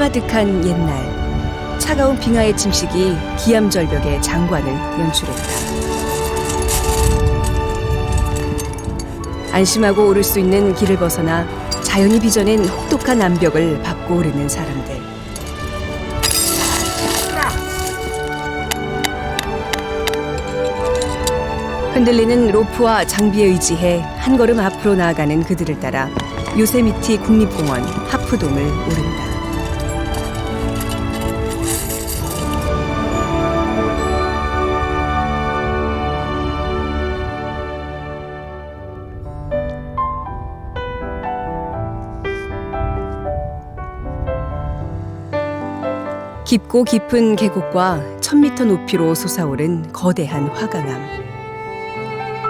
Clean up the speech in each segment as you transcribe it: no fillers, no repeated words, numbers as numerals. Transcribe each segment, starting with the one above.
까마득한 옛날, 차가운 빙하의 침식이 기암절벽의 장관을 연출했다. 안심하고 오를 수 있는 길을 벗어나 자연이 빚어낸 혹독한 암벽을 밟고 오르는 사람들. 흔들리는 로프와 장비에 의지해 한 걸음 앞으로 나아가는 그들을 따라 요세미티 국립공원 하프돔을 오른다. 깊고 깊은 계곡과 1000m 높이로 솟아오른 거대한 화강암.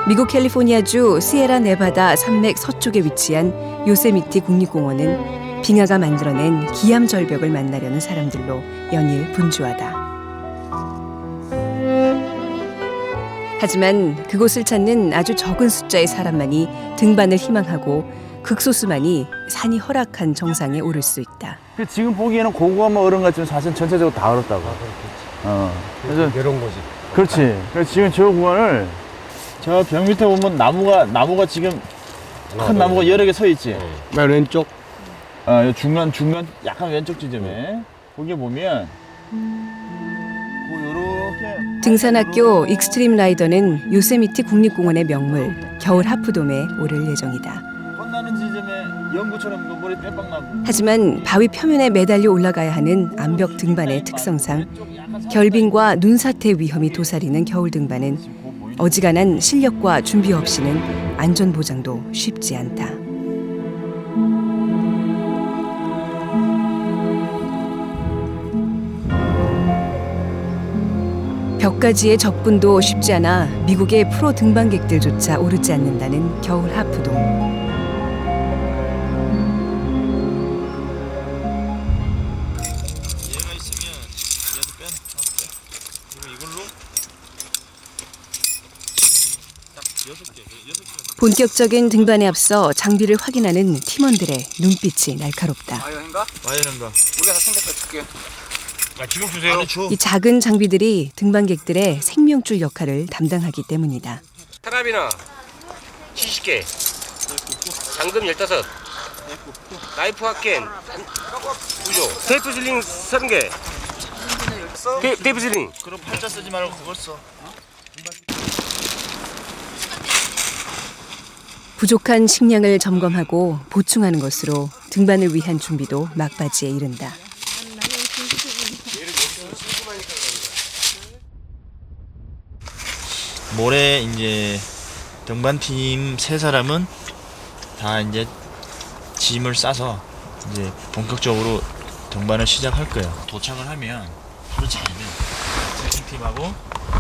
미국 캘리포니아주 시에라 네바다 산맥 서쪽에 위치한 요세미티 국립공원은 빙하가 만들어낸 기암 절벽을 만나려는 사람들로 연일 분주하다. 하지만 그곳을 찾는 아주 적은 숫자의 사람만이 등반을 희망하고 극소수만이 산이 허락한 정상에 오를 수 있다. 지금 보기에는 고구마 얼음 같지만 사실 전체적으로 다 얼었다고. 그래서 내려온 거지. 그렇지. 그래서 지금 저 구간을 저 벽 밑에 보면 나무가 지금 큰 나무가 여러 개 서 있지. 맨 왼쪽. 중간 약간 왼쪽 지점에 거기 보면 요렇게 등산학교 익스트림 라이더는 요세미티 국립공원의 명물 겨울 하프돔에 오를 예정이다. 건너는 지점에 연구처럼 머리 빼빵 나고. 하지만 바위 표면에 매달려 올라가야 하는 암벽 등반의 특성상 결빙과 눈사태 위험이 도사리는 겨울 등반은 어지간한 실력과 준비 없이는 안전 보장도 쉽지 않다. 벽까지의 접근도 쉽지 않아 미국의 프로 등반객들조차 오르지 않는다는 겨울 하프돔. 본격적인 등반에 앞서 장비를 확인하는 팀원들의 눈빛이 날카롭다. 와이어인가? 우리가 상대편 줄게. 지금 주세요. 이 작은 장비들이 등반객들의 생명줄 역할을 담당하기 때문이다. 카라비너 70개, 잠금 15, 나이프 합캔 2조, 테이프 실링 30개. 테이프 실링. 그럼 팔자 쓰지 말고 그걸 써. 부족한 식량을 점검하고 보충하는 것으로 등반을 위한 준비도 막바지에 이른다. 모레 이제 등반팀 3사람은 다 이제 짐을 싸서 이제 본격적으로 등반을 시작할 거예요. 도착을 하면 하루 자면 트레킹팀하고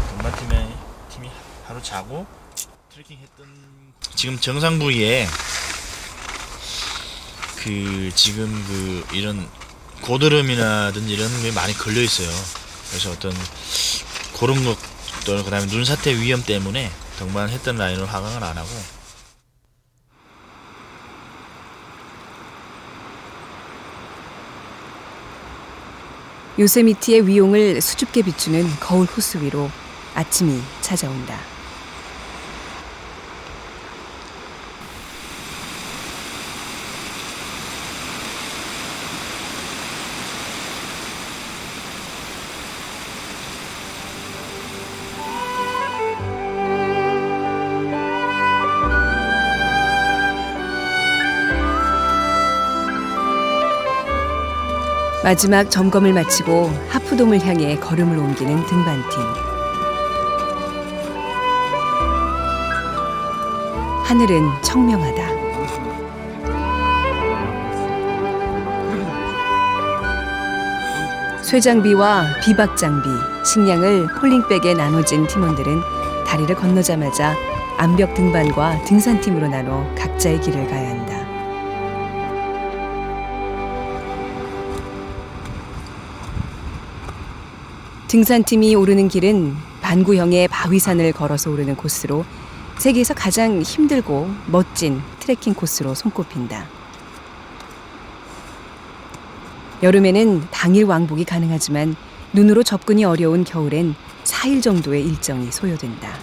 등반팀의 팀이 하루 자고 트레킹했던 지금 정상 부위에 이런 고드름이라든지 이런 게 많이 걸려 있어요. 그래서 어떤 그런 것 또는 그다음에 눈사태 위험 때문에 등반했던 라인을 하강을 안 하고. 요세미티의 위용을 수줍게 비추는 거울 호수 위로 아침이 찾아온다. 마지막 점검을 마치고 하프돔을 향해 걸음을 옮기는 등반팀. 하늘은 청명하다. 쇠장비와 비박장비, 식량을 폴링백에 나눠진 팀원들은 다리를 건너자마자 암벽 등반과 등산팀으로 나눠 각자의 길을 가야 한다. 등산팀이 오르는 길은 반구형의 바위산을 걸어서 오르는 코스로 세계에서 가장 힘들고 멋진 트레킹 코스로 손꼽힌다. 여름에는 당일 왕복이 가능하지만 눈으로 접근이 어려운 겨울엔 4일 정도의 일정이 소요된다.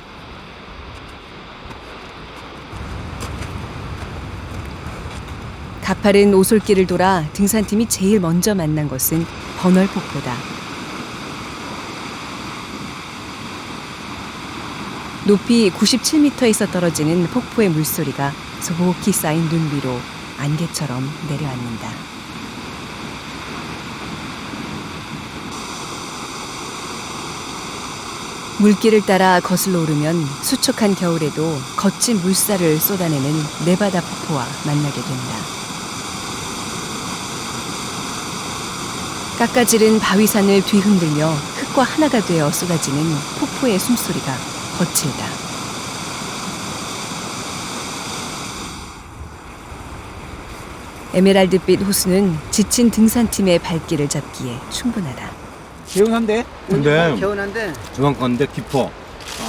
가파른 오솔길을 돌아 등산팀이 제일 먼저 만난 것은 버널 폭포다. 높이 97m에서 떨어지는 폭포의 물소리가 소복히 쌓인 눈 위로 안개처럼 내려앉는다. 물길을 따라 거슬러 오르면 수척한 겨울에도 거친 물살을 쏟아내는 네바다 폭포와 만나게 된다. 깎아지른 바위산을 뒤흔들며 흙과 하나가 되어 쏟아지는 폭포의 숨소리가 거칠다. 에메랄드빛 호수는 지친 등산팀의 발길을 잡기에 충분하다. 개운한데? 근데 개운한데 중앙가인데 깊어.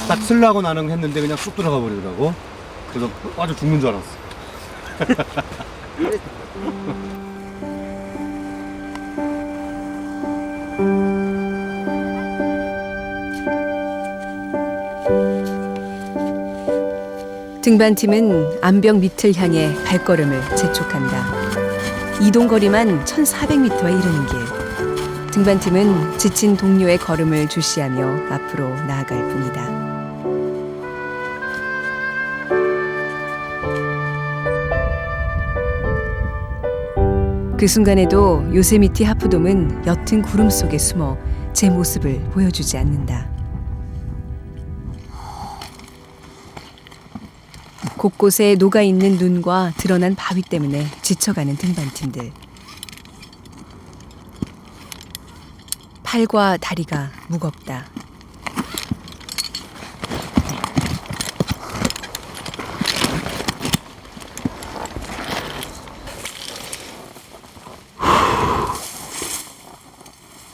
딱 쓸라고 나는 했는데 그냥 쑥 들어가 버리더라고. 그래서 빠져 죽는 줄 알았어. 등반팀은 암벽 밑을 향해 발걸음을 재촉한다. 이동 거리만 1,400m에 이르는 길. 등반팀은 지친 동료의 걸음을 주시하며 앞으로 나아갈 뿐이다. 그 순간에도 요세미티 하프돔은 옅은 구름 속에 숨어 제 모습을 보여주지 않는다. 곳곳에 녹아있는 눈과 드러난 바위 때문에 지쳐가는 등반팀들. 팔과 다리가 무겁다.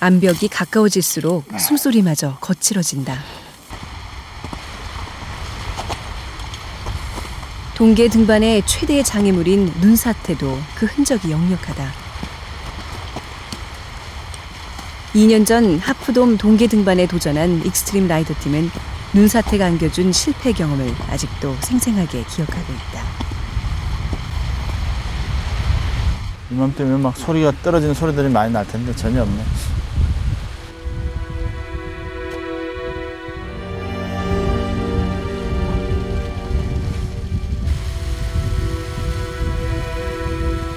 암벽이 가까워질수록 숨소리마저 거칠어진다. 동계 등반의 최대의 장애물인 눈사태도 그 흔적이 역력하다. 2년 전 하프돔 동계 등반에 도전한 익스트림 라이더 팀은 눈사태가 안겨준 실패 경험을 아직도 생생하게 기억하고 있다. 이맘때면 막 소리가 떨어지는 소리들이 많이 날 텐데 전혀 없네.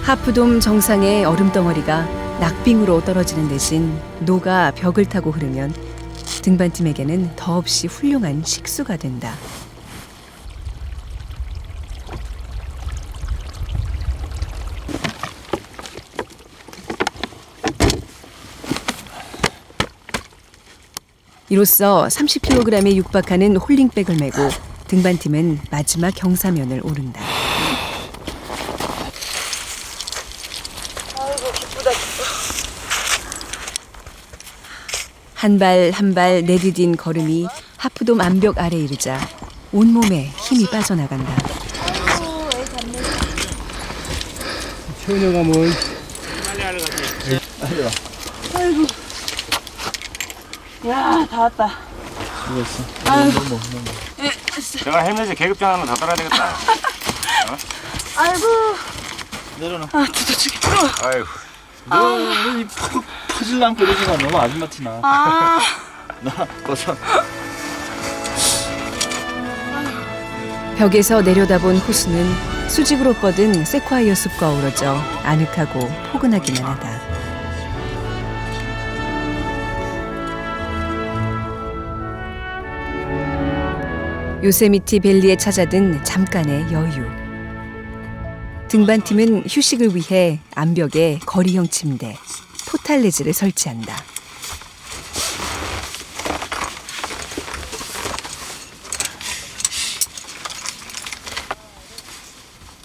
하프돔 정상의 얼음덩어리가 낙빙으로 떨어지는 대신 노가 벽을 타고 흐르면 등반팀에게는 더없이 훌륭한 식수가 된다. 이로써 30kg에 육박하는 홀링백을 메고 등반팀은 마지막 경사면을 오른다. 한 발 한 발 내디딘 걸음이 하프돔 암벽 아래 이르자 온몸에 힘이 빠져나간다. 채훈이 가면 야, 다 왔다. 수고했어. 제가 헬멧에 계급장 하나 더 따라야 되겠다. 아이고. 내려놔. 아, 두더지기. 아이고. 너이 퍼질 않고 이러지마. 너무 아줌마 티나. 아. 나 벗어. 벽에서 내려다본 호수는 수직으로 뻗은 세콰이어 숲과 어우러져 아늑하고 포근하기만 하다. 요세미티 밸리에 찾아든 잠깐의 여유. 등반팀은 휴식을 위해 암벽에 거리형 침대, 포탈레즈를 설치한다.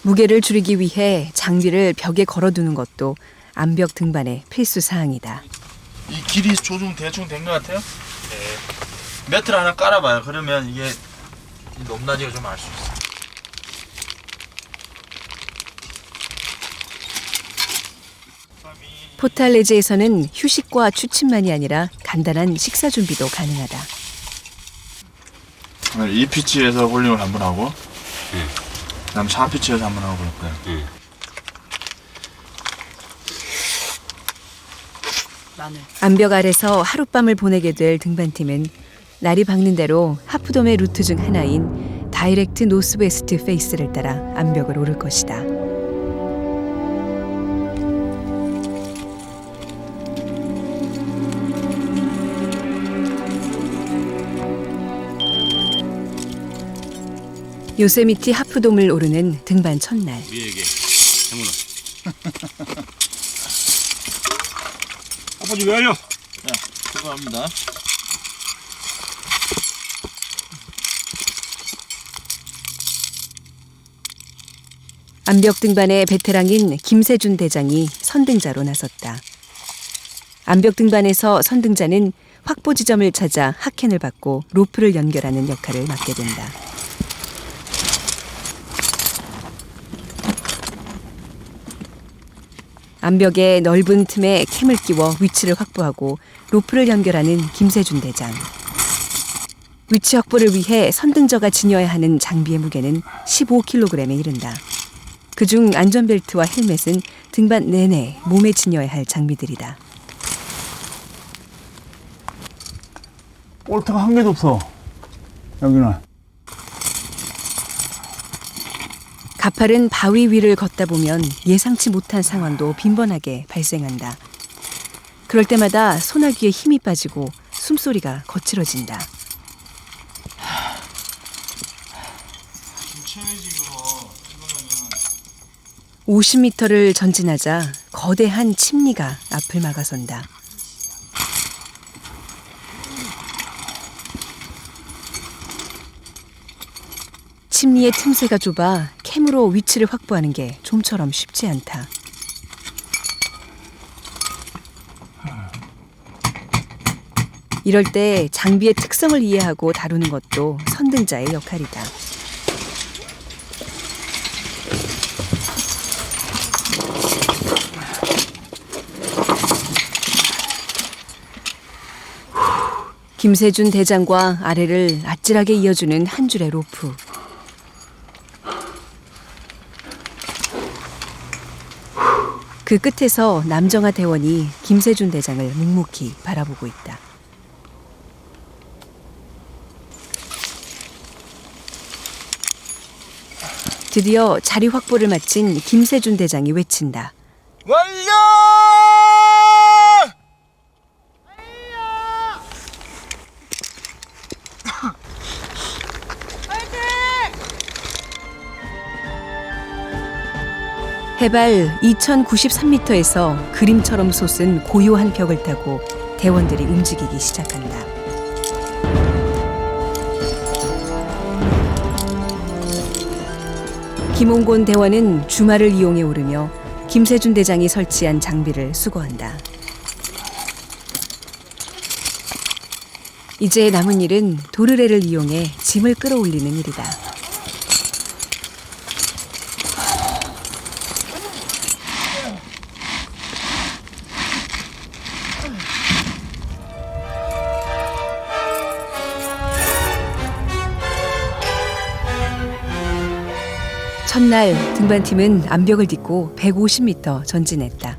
무게를 줄이기 위해 장비를 벽에 걸어두는 것도 암벽 등반의 필수 사항이다. 이 길이 조정 대충 된 것 같아요? 네. 매트를 하나 깔아봐요. 그러면 이게 높낮이가 좀 알 수 있어요. 포탈레즈에서는 휴식과 취침만이 아니라 간단한 식사 준비도 가능하다. 오늘 2피치에서 볼링을 한번 하고 그다음 4피치에서 한번 하고 그럴 거예요. 암벽 아래서 하룻밤을 보내게 될 등반팀은 날이 밝는 대로 하프돔의 루트 중 하나인 다이렉트 노스웨스트 페이스를 따라 암벽을 오를 것이다. 요세미티 하프돔을 오르는 등반 첫날. 위에게 해문어. 아버지 왜 알려? 수고합니다. 암벽 등반의 베테랑인 김세준 대장이 선등자로 나섰다. 암벽 등반에서 선등자는 확보 지점을 찾아 하켄을 받고 로프를 연결하는 역할을 맡게 된다. 암벽의 넓은 틈에 캠을 끼워 위치를 확보하고 로프를 연결하는 김세준 대장. 위치 확보를 위해 선등저가 지녀야 하는 장비의 무게는 15kg에 이른다. 그중 안전벨트와 헬멧은 등반 내내 몸에 지녀야 할 장비들이다. 볼트가 한 개도 없어. 여기는. 가파른 바위 위를 걷다 보면 예상치 못한 상황도 빈번하게 발생한다. 그럴 때마다 소나기에 힘이 빠지고 숨소리가 거칠어진다. 50m를 전진하자 거대한 침리가 앞을 막아선다. 침리의 틈새가 좁아 캠으로 위치를 확보하는 게 좀처럼 쉽지 않다. 이럴 때 장비의 특성을 이해하고 다루는 것도 선등자의 역할이다. 김세준 대장과 아래를 아찔하게 이어주는 한 줄의 로프. 그 끝에서 남정아 대원이 김세준 대장을 묵묵히 바라보고 있다. 드디어 자리 확보를 마친 김세준 대장이 외친다. 완료! 해발 2093m에서 그림처럼 솟은 고요한 벽을 타고 대원들이 움직이기 시작한다. 김홍곤 대원은 주말을 이용해 오르며 김세준 대장이 설치한 장비를 수거한다. 이제 남은 일은 도르래를 이용해 짐을 끌어올리는 일이다. 첫날 등반팀은 암벽을 딛고 150m 전진했다.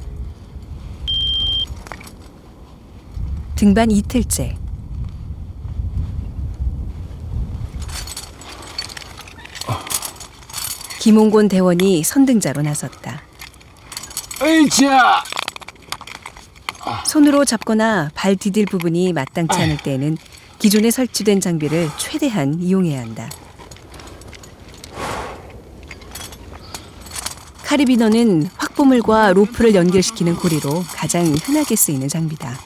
등반 이틀째. 김홍곤 대원이 선등자로 나섰다. 으이차! 손으로 잡거나 발 디딜 부분이 마땅치 않을 때에는 기존에 설치된 장비를 최대한 이용해야 한다. 카리비너는 확보물과 로프를 연결시키는 고리로 가장 흔하게 쓰이는 장비다.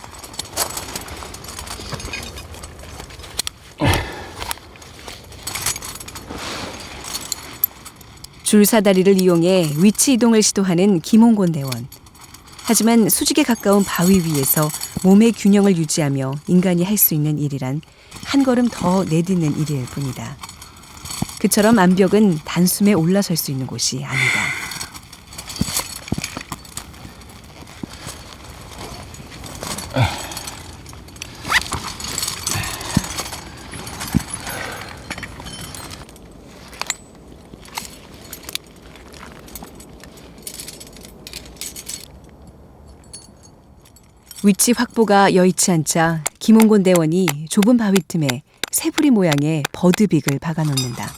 줄사다리를 이용해 위치 이동을 시도하는 김홍곤 대원. 하지만 수직에 가까운 바위 위에서 몸의 균형을 유지하며 인간이 할 수 있는 일이란 한 걸음 더 내딛는 일일 뿐이다. 그처럼 암벽은 단숨에 올라설 수 있는 곳이 아니다. 위치 확보가 여의치 않자 김홍곤 대원이 좁은 바위 틈에 새부리 모양의 버드빅을 박아놓는다.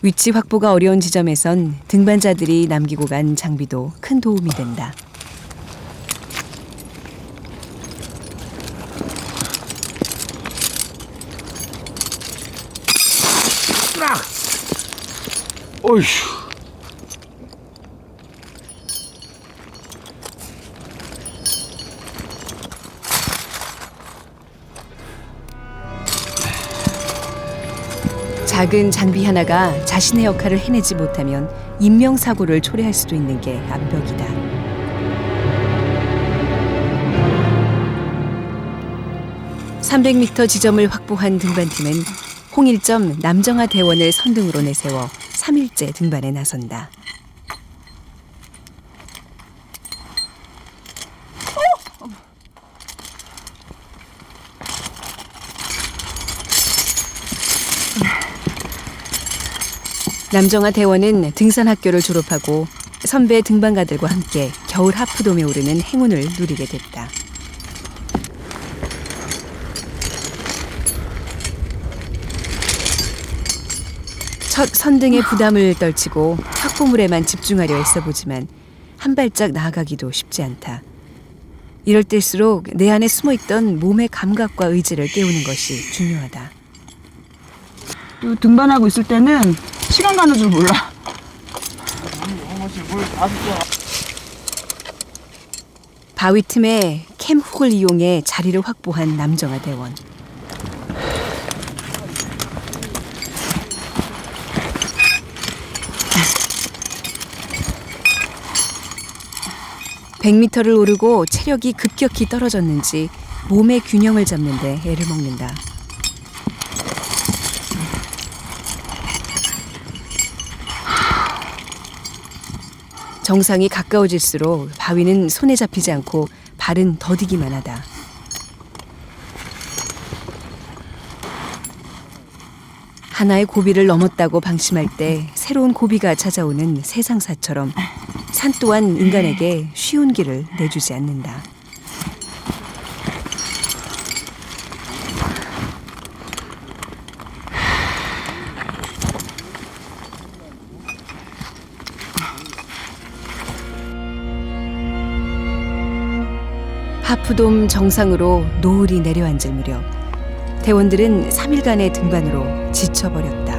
위치 확보가 어려운 지점에선 등반자들이 남기고 간 장비도 큰 도움이 된다. 어휴. 작은 장비 하나가 자신의 역할을 해내지 못하면 인명사고를 초래할 수도 있는 게 암벽이다. (300m) 지점을 확보한 등반팀은 홍일점 남정아 대원을 선등으로 내세워 3일째 등반에 나선다. 남정아 대원은 등산학교를 졸업하고 선배 등반가들과 함께 겨울 하프돔에 오르는 행운을 누리게 됐다. 첫 선등의 부담을 떨치고 확보물에만 집중하려 애써보지만 한 발짝 나아가기도 쉽지 않다. 이럴 때일수록 내 안에 숨어있던 몸의 감각과 의지를 깨우는 것이 중요하다. 또 등반하고 있을 때는 시간 가는 줄 몰라. 바위 틈에 캠훅을 이용해 자리를 확보한 남정아 대원. (100m를) 오르고 체력이 급격히 떨어졌는지 몸의 균형을 잡는 데 애를 먹는다. 정상이 가까워질수록 바위는 손에 잡히지 않고 발은 더디기만 하다. 하나의 고비를 넘었다고 방심할 때 새로운 고비가 찾아오는 세상사처럼 산 또한 인간에게 쉬운 길을 내주지 않는다. 하프돔 정상으로 노을이 내려앉을 무렵 대원들은 3일간의 등반으로 지쳐버렸다.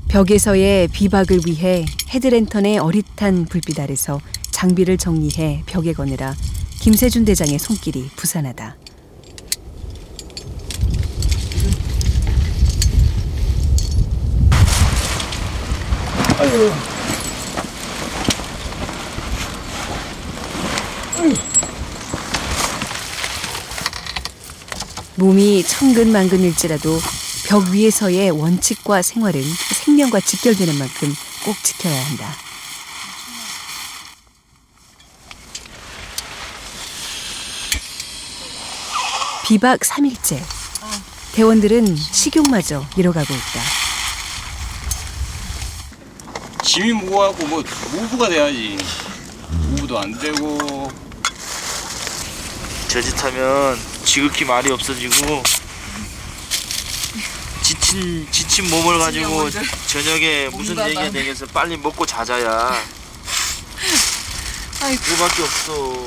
벽에서의 비박을 위해 헤드랜턴의 어릿한 불빛 아래서 장비를 정리해 벽에 거느라 김세준 대장의 손길이 부산하다. 몸이 천근만근일지라도 벽 위에서의 원칙과 생활은 생명과 직결되는 만큼 꼭 지켜야 한다. 비박 3일째. 대원들은 식욕마저 잃어가고 있다. 짐이 무거워갖고 뭐 무브가 돼야지. 무브도 안 되고. 저짓하면 지극히 말이 없어지고 지친 몸을 가지고 저녁에 무슨 얘기가 되겠어. 빨리 먹고 자자야. 그거밖에 없어.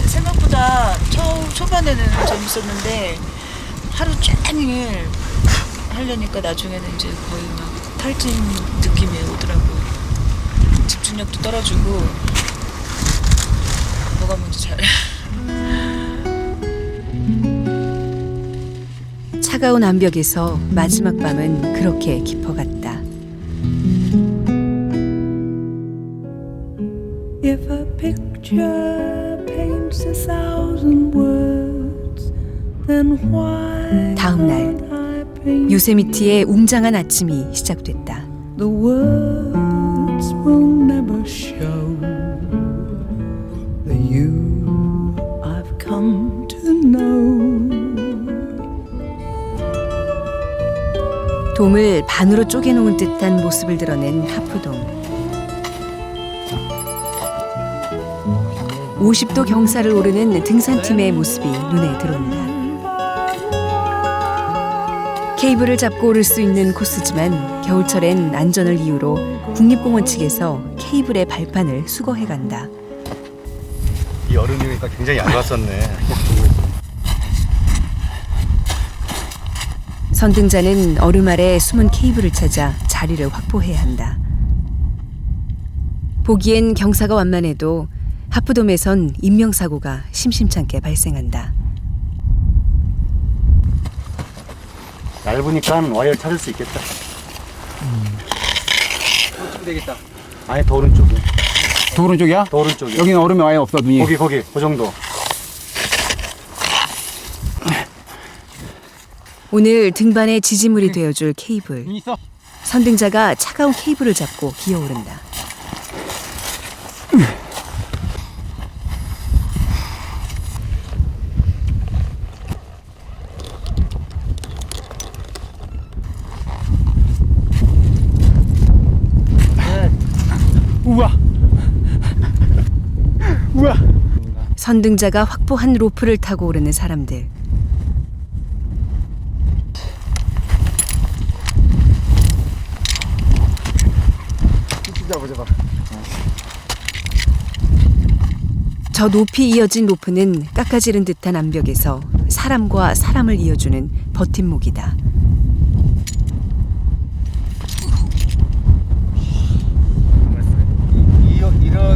생각보다 초반에는 재밌었는데 하루 종일 하려니까 나중에는 이제 거의 막 탈진 느낌이 오더라고요. 집중력도 떨어지고 뭐가 뭔지 잘. 차가운 암벽에서 마지막 밤은 그렇게 깊어갔다. If a picture paints 1,000 words, then why 다음 날 can't I painted. 요세미티의 웅장한 아침이 시작됐다. The words will never show the you I've come to know. 돔을 반으로 쪼개놓은 듯한 모습을 드러낸 하프돔. 50도 경사를 오르는 등산팀의 모습이 눈에 들어온다. 케이블을 잡고 오를 수 있는 코스지만 겨울철엔 안전을 이유로 국립공원 측에서 케이블의 발판을 수거해간다. 이 얼음이니까 굉장히 얇았었네. 선등자는 얼음 아래 숨은 케이블을 찾아 자리를 확보해야 한다. 보기엔 경사가 완만해도 하프돔에선 인명사고가 심심찮게 발생한다. 얇으니까 와이어를 찾을 수 있겠다. 어떻게 되겠다. 아니 더 오른쪽이야. 더 오른쪽이야? 더 오른쪽이야. 여기는 얼음이 아예 없어, 눈이. 거기 그 정도. 오늘 등반의 지지물이 되어줄 케이블. 눈 있어? 선등자가 차가운 케이블을 잡고 기어오른다. 우와. 우와. 선등자가 확보한 로프를 타고 오르는 사람들. 저 높이 이어진 로프는 깎아지른 듯한 암벽에서 사람과 사람을 이어주는 버팀목이다.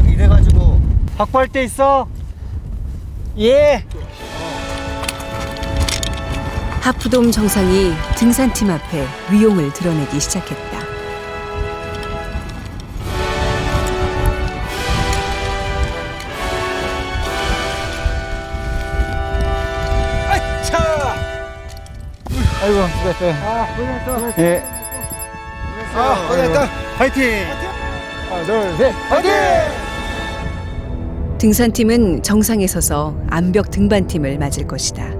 이래가지고 확보할 때 있어. 예. 하프돔 정상이 등산팀 앞에 위용을 드러내기 시작했다. 아이고, 수고했어요. 고생했어. 예. 고생했다. 파이팅. 하나, 둘, 셋. 파이팅! 등산팀은 정상에 서서 암벽 등반팀을 맞을 것이다.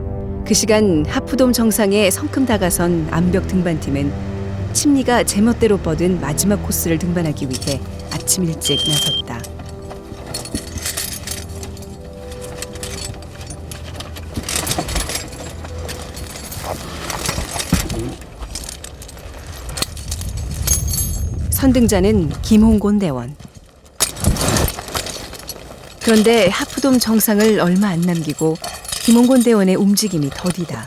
그 시간 하프돔 정상에 성큼 다가선 암벽 등반팀은 침리가 제멋대로 뻗은 마지막 코스를 등반하기 위해 아침 일찍 나섰다. 선등자는 김홍곤 대원. 그런데 하프돔 정상을 얼마 안 남기고 김홍곤 대원의 움직임이 더디다.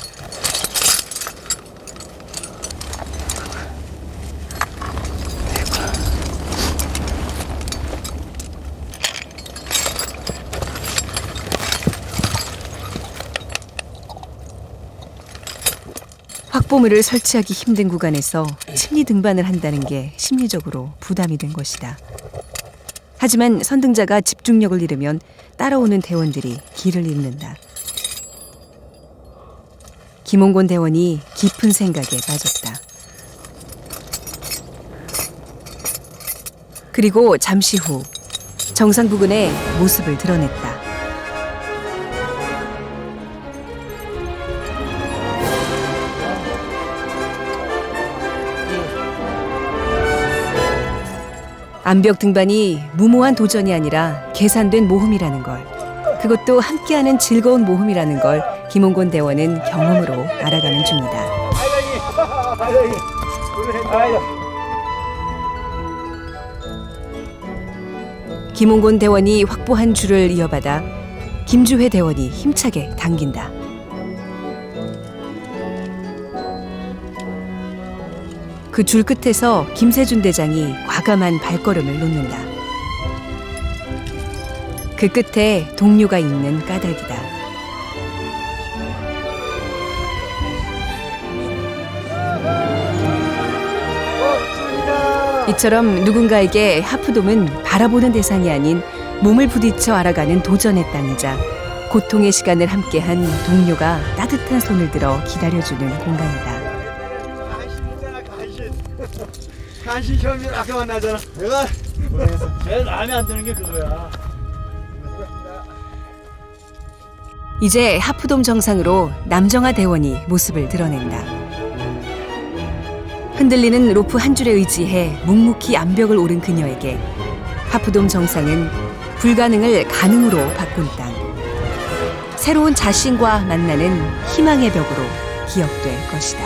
확보물을 설치하기 힘든 구간에서 침리 등반을 한다는 게 심리적으로 부담이 된 것이다. 하지만 선등자가 집중력을 잃으면 따라오는 대원들이 길을 잃는다. 김홍곤 대원이 깊은 생각에 빠졌다. 그리고 잠시 후 정상 부근에 모습을 드러냈다. 암벽 등반이 무모한 도전이 아니라 계산된 모험이라는 걸, 그것도 함께하는 즐거운 모험이라는 걸 김홍곤 대원은 경험으로 알아가는 중이다. 김홍곤 대원이 확보한 줄을 이어받아 김주회 대원이 힘차게 당긴다. 그 줄 끝에서 김세준 대장이 과감한 발걸음을 놓는다. 그 끝에 동료가 있는 까닭이다. 이처럼 누군가에게 하프돔은 바라보는 대상이 아닌 몸을 부딪혀 알아가는 도전의 땅이자 고통의 시간을 함께한 동료가 따뜻한 손을 들어 기다려주는 공간이다. 간신 형님 아까 만나잖아. 내가 제일 마음에 안 드는 게 그거야. 이제 하프돔 정상으로 남정아 대원이 모습을 드러낸다. 흔들리는 로프 한 줄에 의지해 묵묵히 암벽을 오른 그녀에게 하프돔 정상은 불가능을 가능으로 바꾼 땅. 새로운 자신과 만나는 희망의 벽으로 기억될 것이다.